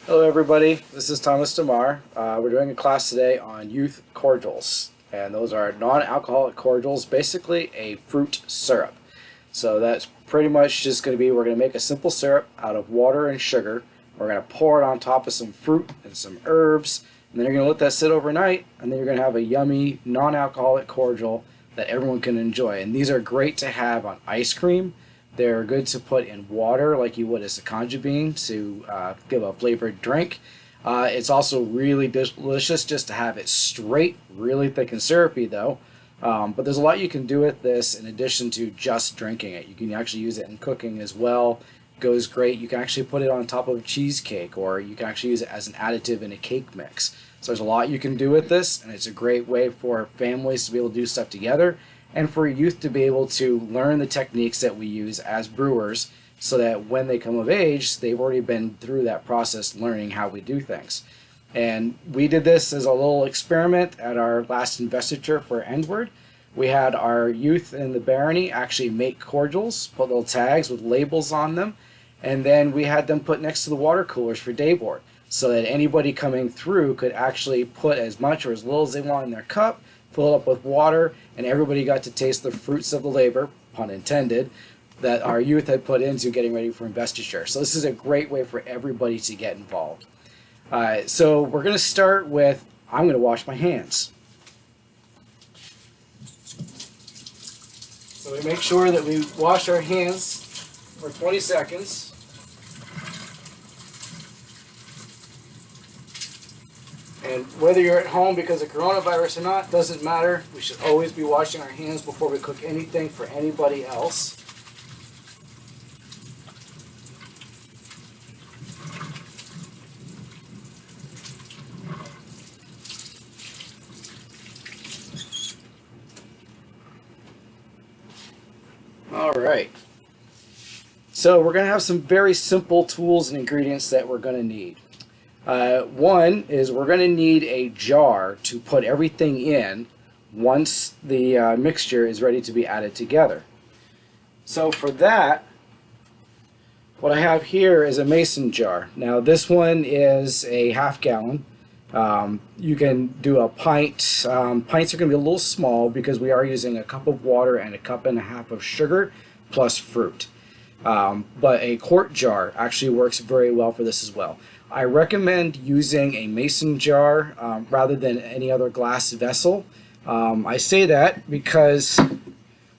Hello everybody, this is Thomas Marr. We're doing a class today on youth cordials, and those are non-alcoholic cordials, basically a fruit syrup. So that's pretty much just going to be, we're going to make a simple syrup out of water and sugar. We're going to pour it on top of some fruit and some herbs, and then you're going to let that sit overnight, and then you're going to have a yummy non-alcoholic cordial that everyone can enjoy. And these are great to have on ice cream. They're good to put in water like you would a sakanja bean to give a flavored drink. It's also really delicious just to have it straight, really thick and syrupy though. But there's a lot you can do with this in addition to just drinking it. You can actually use it in cooking as well. Goes great. You can actually put it on top of a cheesecake, or you can actually use it as an additive in a cake mix. So there's a lot you can do with this, and it's a great way for families to be able to do stuff together, and for youth to be able to learn the techniques that we use as brewers, so that when they come of age, they've already been through that process learning how we do things. And we did this as a little experiment at our last investiture for Endward. We had our youth in the barony actually make cordials, put little tags with labels on them, and then we had them put next to the water coolers for dayboard, so that anybody coming through could actually put as much or as little as they want in their cup, fill it up with water, and everybody got to taste the fruits of the labor, pun intended, that our youth had put into getting ready for investiture. So this is a great way for everybody to get involved. So we're going to start with, I'm going to wash my hands. So we make sure that we wash our hands for 20 seconds. And whether you're at home because of coronavirus or not, doesn't matter. We should always be washing our hands before we cook anything for anybody else. All right. So we're going to have some very simple tools and ingredients that we're going to need. One is we're going to need a jar to put everything in once the mixture is ready to be added together. So for that, what I have here is a mason jar. Now this one is a half-gallon. You can do a pint. Pints are going to be a little small because we are using a cup of water and a cup and a half of sugar plus fruit. But a quart jar actually works very well for this as well. I recommend using a mason jar rather than any other glass vessel. I say that because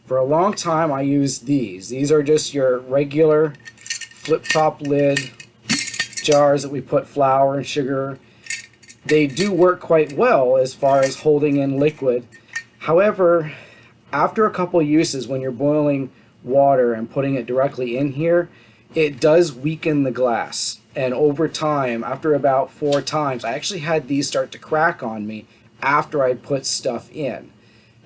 for a long time I used these. These are just your regular flip-top lid jars that we put flour and sugar. They do work quite well as far as holding in liquid. However, after a couple uses, when you're boiling water and putting it directly in here, it does weaken the glass. And over time, after about 4 times, I actually had these start to crack on me after I'd put stuff in.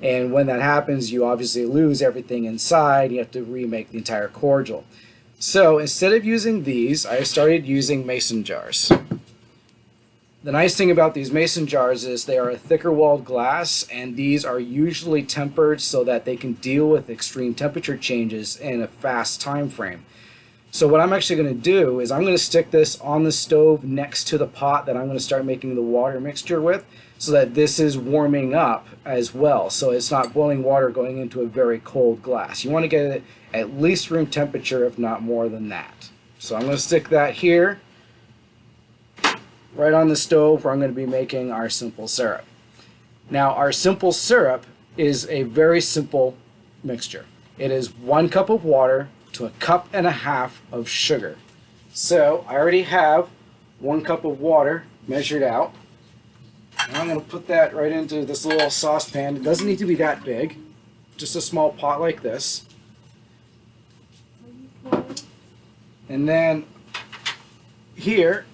And when that happens, you obviously lose everything inside. You have to remake the entire cordial. So instead of using these, I started using mason jars. The nice thing about these mason jars is they are a thicker walled glass, and these are usually tempered so that they can deal with extreme temperature changes in a fast time frame. So what I'm actually going to do is I'm going to stick this on the stove next to the pot that I'm going to start making the water mixture with, so that this is warming up as well, so it's not boiling water going into a very cold glass. You want to get it at least room temperature, if not more than that. So I'm going to stick that here right on the stove where I'm going to be making our simple syrup. Now our simple syrup is a very simple mixture. It is 1 cup of water to a cup and a half of sugar. So I already have 1 cup of water measured out. And I'm going to put that right into this little saucepan. It doesn't need to be that big, just a small pot like this. And then here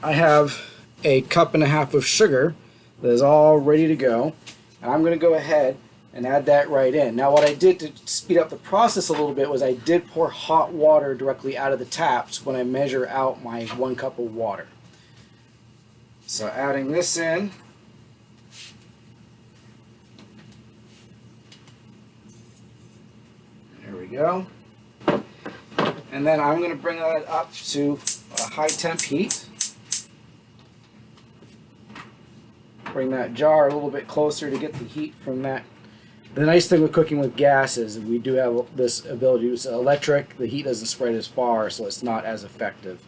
I have a cup and a half of sugar that is all ready to go. And I'm going to go ahead and add that right in. Now what I did to speed up the process a little bit was I did pour hot water directly out of the taps when I measure out my 1 cup of water. So adding this in. There we go. And then I'm going to bring that up to a high temp heat. Bring that jar a little bit closer to get the heat from that. The nice thing with cooking with gas is we do have this ability to use electric. The heat doesn't spread as far, so it's not as effective.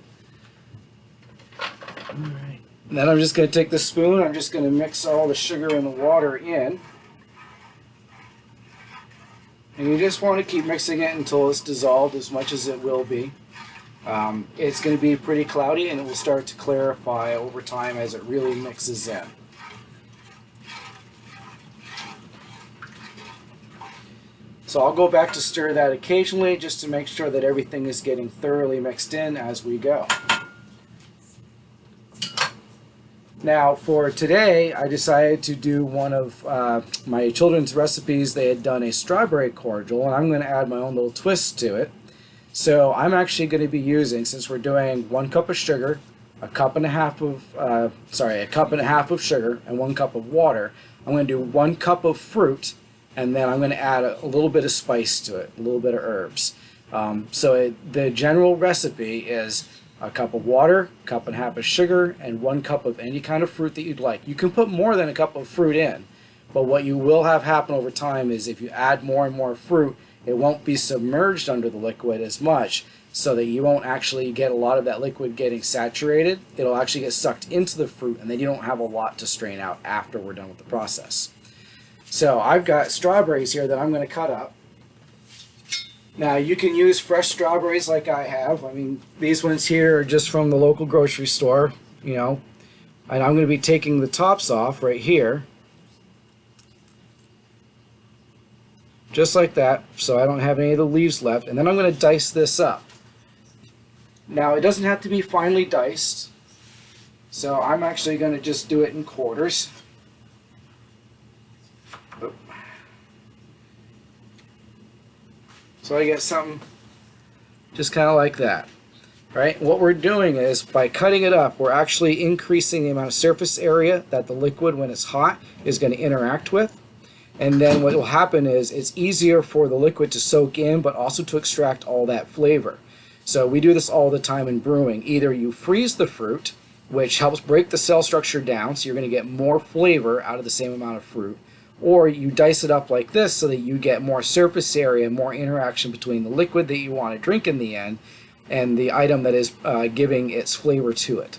All right. And then I'm just going to take the spoon. I'm just going to mix all the sugar and the water in. And you just want to keep mixing it until it's dissolved as much as it will be. It's going to be pretty cloudy, and it will start to clarify over time as it really mixes in. So I'll go back to stir that occasionally just to make sure that everything is getting thoroughly mixed in as we go. Now for today, I decided to do one of my children's recipes. They had done a strawberry cordial, and I'm going to add my own little twist to it. So I'm actually going to be using, since we're doing 1 cup of sugar, a cup and a half of sugar and 1 cup of water, I'm going to do 1 cup of fruit, and then I'm going to add a little bit of spice to it, a little bit of herbs. The general recipe is a cup of water, cup and a half of sugar, and 1 cup of any kind of fruit that you'd like. You can put more than a cup of fruit in, but what you will have happen over time is if you add more and more fruit, it won't be submerged under the liquid as much, so that you won't actually get a lot of that liquid getting saturated. It'll actually get sucked into the fruit, and then you don't have a lot to strain out after we're done with the process. So I've got strawberries here that I'm going to cut up. Now you can use fresh strawberries like I have. I mean, these ones here are just from the local grocery store, you know. And I'm going to be taking the tops off right here. Just like that, so I don't have any of the leaves left. And then I'm going to dice this up. Now it doesn't have to be finely diced, so I'm actually going to just do it in quarters. So I get something just kind of like that, right? What we're doing is, by cutting it up, we're actually increasing the amount of surface area that the liquid, when it's hot, is going to interact with. And then what will happen is it's easier for the liquid to soak in, but also to extract all that flavor. So we do this all the time in brewing. Either you freeze the fruit, which helps break the cell structure down, so you're going to get more flavor out of the same amount of fruit, or you dice it up like this so that you get more surface area, more interaction between the liquid that you want to drink in the end and the item that is giving its flavor to it.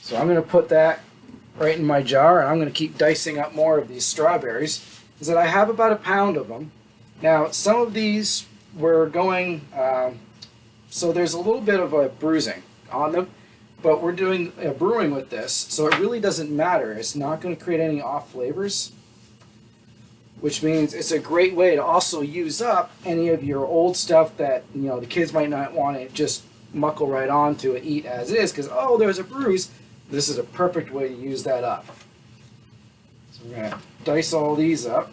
So I'm going to put that right in my jar, and I'm going to keep dicing up more of these strawberries. Is that I have about a pound of them. Now some of these we're going, so there's a little bit of a bruising on them, but we're doing brewing with this, so it really doesn't matter. It's not going to create any off flavors, which means it's a great way to also use up any of your old stuff that, you know, the kids might not want to just muckle right onto and eat as is because, oh, there's a bruise. This is a perfect way to use that up. So we're going to dice all these up.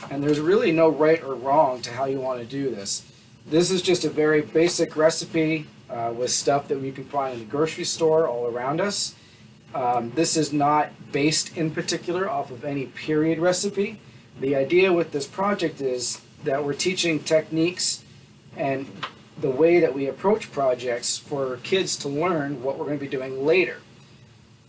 And there's really no right or wrong to how you want to do this. This is just a very basic recipe with stuff that we can find in the grocery store all around us. This is not based in particular off of any period recipe. The idea with this project is that we're teaching techniques and the way that we approach projects for kids to learn what we're going to be doing later.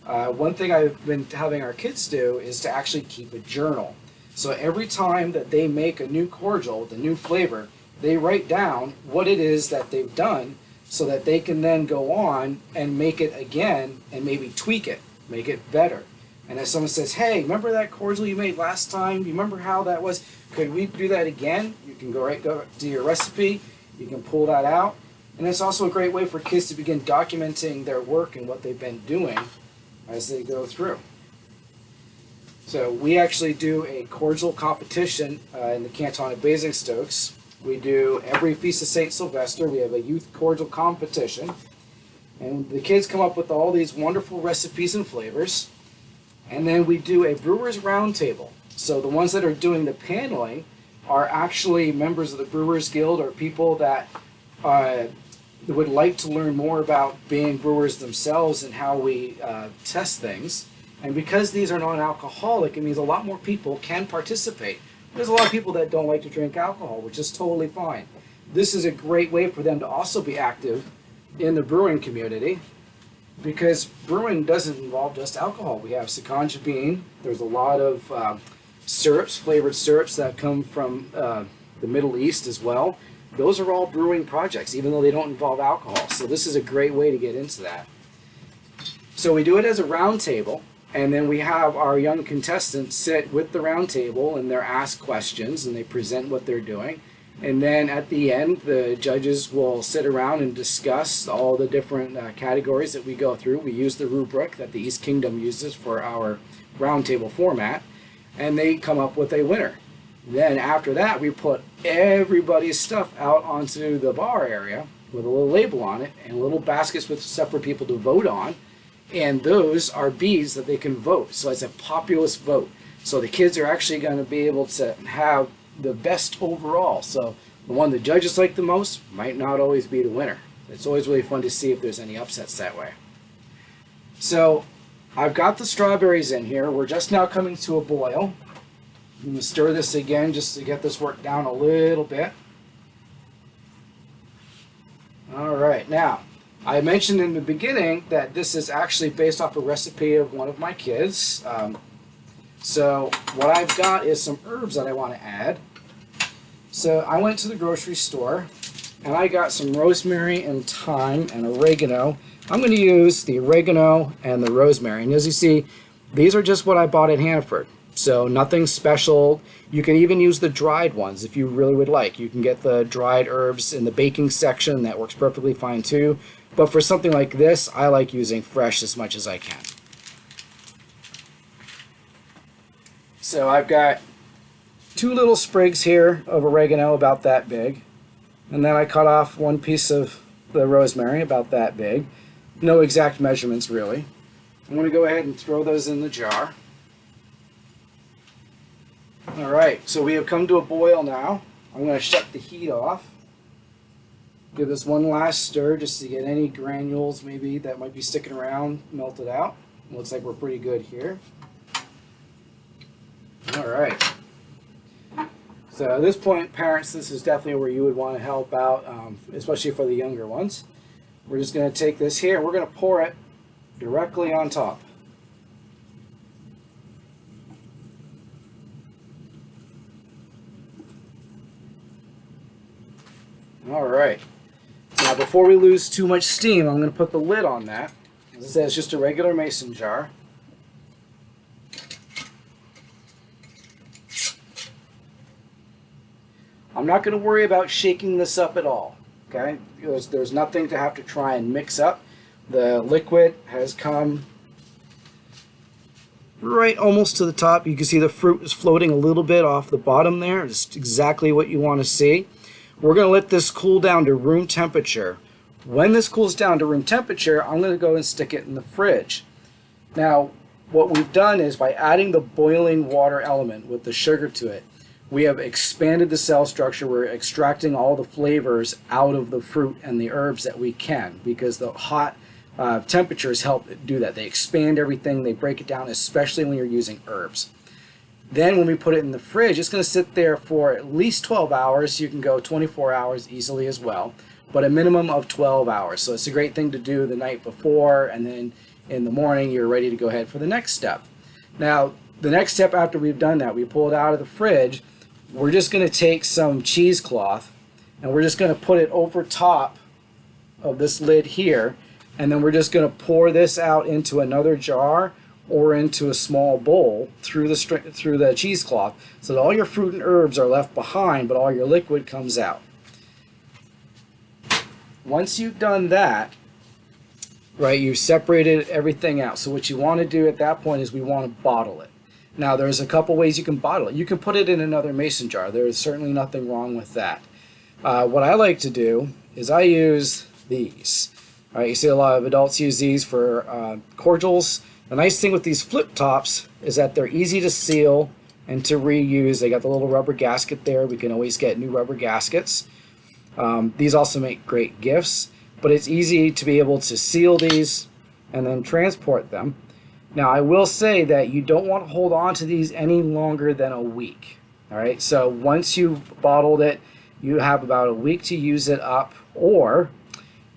One thing I've been having our kids do is to actually keep a journal. So every time that they make a new cordial with a new flavor, they write down what it is that they've done so that they can then go on and make it again and maybe tweak it, make it better. And if someone says, hey, remember that cordial you made last time? You remember how that was? Could we do that again? You can go to your recipe, you can pull that out. And it's also a great way for kids to begin documenting their work and what they've been doing as they go through. So we actually do a cordial competition in the canton of Basingstoke. We do every Feast of St. Sylvester. We have a youth cordial competition. And the kids come up with all these wonderful recipes and flavors. And then we do a Brewers Roundtable. So the ones that are doing the paneling are actually members of the Brewers Guild or people that would like to learn more about being brewers themselves and how we test things. And because these are non-alcoholic, it means a lot more people can participate. There's a lot of people that don't like to drink alcohol, which is totally fine. This is a great way for them to also be active in the brewing community, because brewing doesn't involve just alcohol. We have Sakanja bean. There's a lot of syrups, flavored syrups that come from the Middle East as well. Those are all brewing projects, even though they don't involve alcohol. So this is a great way to get into that. So we do it as a round table, and then we have our young contestants sit with the round table, and they're asked questions, and they present what they're doing. And then at the end, the judges will sit around and discuss all the different categories that we go through. We use the rubric that the East Kingdom uses for our roundtable format, and they come up with a winner. Then after that, we put everybody's stuff out onto the bar area with a little label on it and little baskets with stuff for people to vote on. And those are beads that they can vote. So it's a populist vote. So the kids are actually going to be able to have the best overall. So the one the judges like the most might not always be the winner. It's always really fun to see if there's any upsets that way. So I've got the strawberries in here. We're just now coming to a boil. I'm going to stir this again just to get this worked down a little bit. All right, now I mentioned in the beginning that this is actually based off a recipe of one of my kids. So what I've got is some herbs that I want to add. So I went to the grocery store and I got some rosemary and thyme and oregano. I'm going to use the oregano and the rosemary. And as you see, these are just what I bought at Hannaford. So nothing special. You can even use the dried ones if you really would like. You can get the dried herbs in the baking section. That works perfectly fine too. But for something like this, I like using fresh as much as I can. So I've got 2 little sprigs here of oregano about that big. And then I cut off 1 piece of the rosemary about that big. No exact measurements really. I'm going to go ahead and throw those in the jar. Alright, so we have come to a boil now. I'm going to shut the heat off. Give this one last stir just to get any granules maybe that might be sticking around melted out. Looks like we're pretty good here. Alright. So at this point, parents, this is definitely where you would want to help out, especially for the younger ones. We're just going to take this here and we're going to pour it directly on top. Alright, now before we lose too much steam, I'm going to put the lid on that. As I said, it's just a regular mason jar. I'm not going to worry about shaking this up at all, okay? There's nothing to have to try and mix up. The liquid has come right almost to the top. You can see the fruit is floating a little bit off the bottom there. It's exactly what you want to see. We're going to let this cool down to room temperature. When this cools down to room temperature, I'm going to go and stick it in the fridge. Now, what we've done is by adding the boiling water element with the sugar to it, we have expanded the cell structure. We're extracting all the flavors out of the fruit and the herbs that we can, because the hot temperatures help do that. They expand everything, they break it down, especially when you're using herbs. Then when we put it in the fridge, it's going to sit there for at least 12 hours. You can go 24 hours easily as well, but a minimum of 12 hours. So it's a great thing to do the night before, and then in the morning you're ready to go ahead for the next step. Now, the next step after we've done that, we pull it out of the fridge, we're just going to take some cheesecloth and we're just going to put it over top of this lid here, and then we're just going to pour this out into another jar or into a small bowl through the cheesecloth, so that all your fruit and herbs are left behind, but all your liquid comes out. Once you've done that, right, you've separated everything out. So what you want to do at that point is we want to bottle it. Now there's a couple ways you can bottle it. You can put it in another mason jar. There is certainly nothing wrong with that. What I like to do is I use these. All right, you see a lot of adults use these for cordials. The nice thing with these flip tops is that they're easy to seal and to reuse. They got the little rubber gasket there. We can always get new rubber gaskets. These also make great gifts, but it's easy to be able to seal these and then transport them. Now I will say that you don't want to hold on to these any longer than a week. All right, so once you've bottled it, you have about a week to use it up, or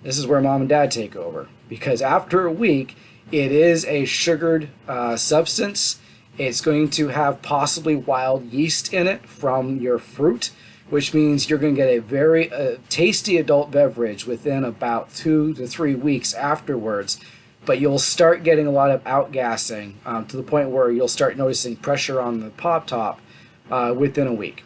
This is where mom and dad take over, because after a week, it is a sugared substance. It's going to have possibly wild yeast in it from your fruit, which means you're going to get a very tasty adult beverage within about 2 to 3 weeks afterwards. But you'll start getting a lot of outgassing to the point where you'll start noticing pressure on the pop top within a week.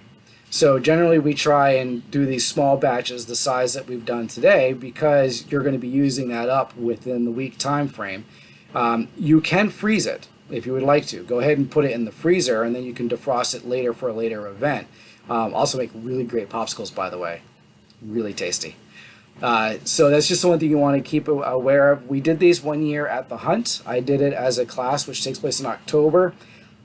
So generally we try and do these small batches the size that we've done today, because you're going to be using that up within the week time frame. You can freeze it if you would like to. Go ahead and put it in the freezer, and then you can defrost it later for a later event. Also make really great popsicles, by the way. Really tasty. So that's just one thing you want to keep aware of. We did these one year at the Hunt. I did it as a class, which takes place in October.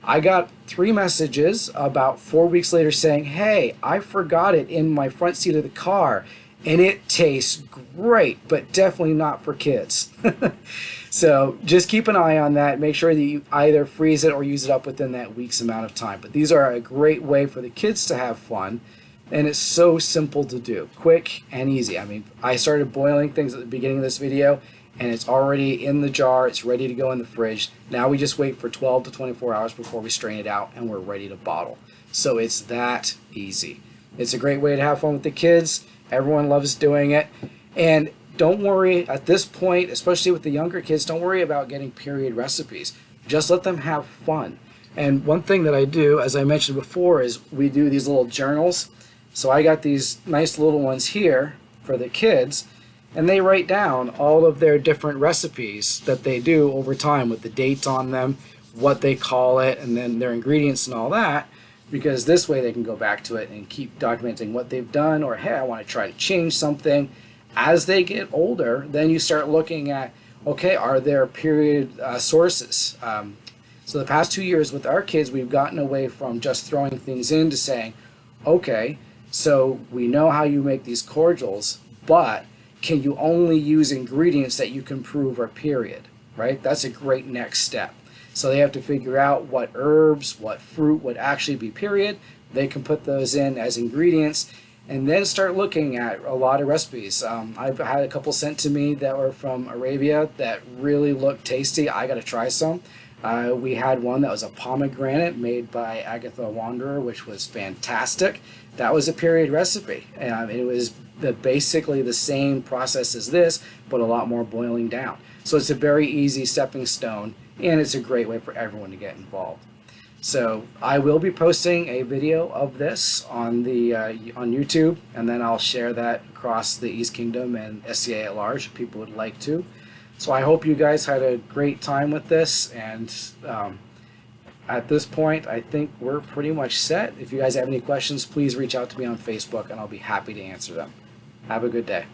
I got 3 messages about 4 weeks later saying, hey, I forgot it in my front seat of the car, and it tastes great, but definitely not for kids. So just keep an eye on that. Make sure that you either freeze it or use it up within that week's amount of time. But these are a great way for the kids to have fun, and it's so simple to do. Quick and easy. I mean, I started boiling things at the beginning of this video, and it's already in the jar. It's ready to go in the fridge. Now we just wait for 12 to 24 hours before we strain it out, and we're ready to bottle. So it's that easy. It's a great way to have fun with the kids. Everyone loves doing it. And don't worry at this point, especially with the younger kids, don't worry about getting period recipes. Just let them have fun. And one thing that I do, as I mentioned before, is we do these little journals. So I got these nice little ones here for the kids, and they write down all of their different recipes that they do over time with the dates on them, what they call it, and then their ingredients and all that, because this way they can go back to it and keep documenting what they've done, or hey, I want to try to change something. As they get older, then you start looking at, okay, are there period sources? So the past 2 years with our kids, we've gotten away from just throwing things in to saying, okay, so we know how you make these cordials, but can you only use ingredients that you can prove are period, right? That's a great next step. So they have to figure out what herbs, what fruit would actually be period. They can put those in as ingredients, and then start looking at a lot of recipes. I've had a couple sent to me that were from Arabia that really looked tasty. I got to try some. We had one that was a pomegranate made by Agatha Wanderer, which was fantastic. That was a period recipe. It was basically the same process as this, but a lot more boiling down. So it's a very easy stepping stone, and it's a great way for everyone to get involved. So I will be posting a video of this on YouTube, and then I'll share that across the East Kingdom and SCA at large if people would like to. So I hope you guys had a great time with this, and at this point I think we're pretty much set. If you guys have any questions, please reach out to me on Facebook and I'll be happy to answer them. Have a good day.